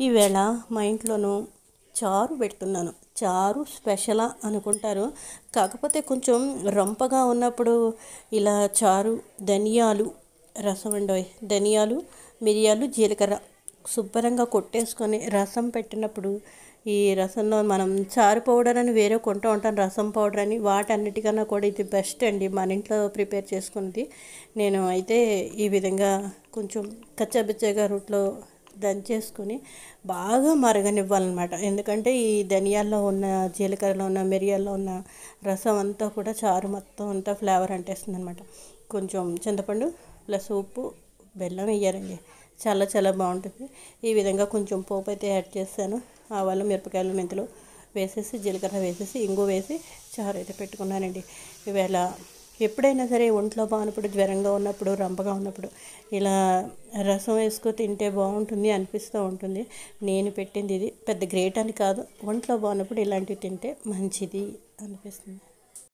ఈవేళ మా ఇంట్లోనూ చారు పెడుతున్నాను. చారు స్పెషలా అనుకుంటారు. కాకపోతే కొంచెం రంపగా ఉన్నప్పుడు ఇలా చారు ధనియాలు రసం వండోయ్, ధనియాలు, మిరియాలు, జీలకర్ర శుభ్రంగా కొట్టేసుకొని రసం పెట్టినప్పుడు ఈ రసంలో మనం చారు పౌడర్ అని వేరే కొంటూ ఉంటాను, రసం పౌడర్ అని. వాటన్నిటికన్నా కూడా ఇది బెస్ట్ అండి, మన ఇంట్లో ప్రిపేర్ చేసుకున్నది. నేను అయితే ఈ విధంగా కొంచెం కచ్చాబిచ్చాగా రూట్లో దంచేసుకొని బాగా మరగనివ్వాలన్నమాట. ఎందుకంటే ఈ ధనియాల్లో ఉన్న, జీలకర్రలో ఉన్న, మిరియాల్లో ఉన్న రసం అంతా కూడా చారు మొత్తం అంతా ఫ్లేవర్ అంటేస్తుంది అనమాట. కొంచెం చింతపండు ప్లస్ ఉప్పు, బెల్లం వేయాలండి. చాలా చాలా బాగుంటుంది. ఈ విధంగా కొంచెం పోపు అయితే యాడ్ చేస్తాను. ఆవాలు, మిరపకాయలు, మెంతులు వేసేసి, జీలకర్ర వేసేసి, ఇంగు వేసి చారు అయితే పెట్టుకున్నానండి. ఈవేళ ఎప్పుడైనా సరే ఒంట్లో బాగున్నప్పుడు, జ్వరంగా ఉన్నప్పుడు, రంపగా ఉన్నప్పుడు ఇలా రసం వేసుకు తింటే బాగుంటుంది అనిపిస్తూ ఉంటుంది. నేను పెట్టింది ఇది పెద్ద గ్రేట్ అని కాదు, ఒంట్లో బాగున్నప్పుడు ఇలాంటివి తింటే మంచిది అనిపిస్తుంది.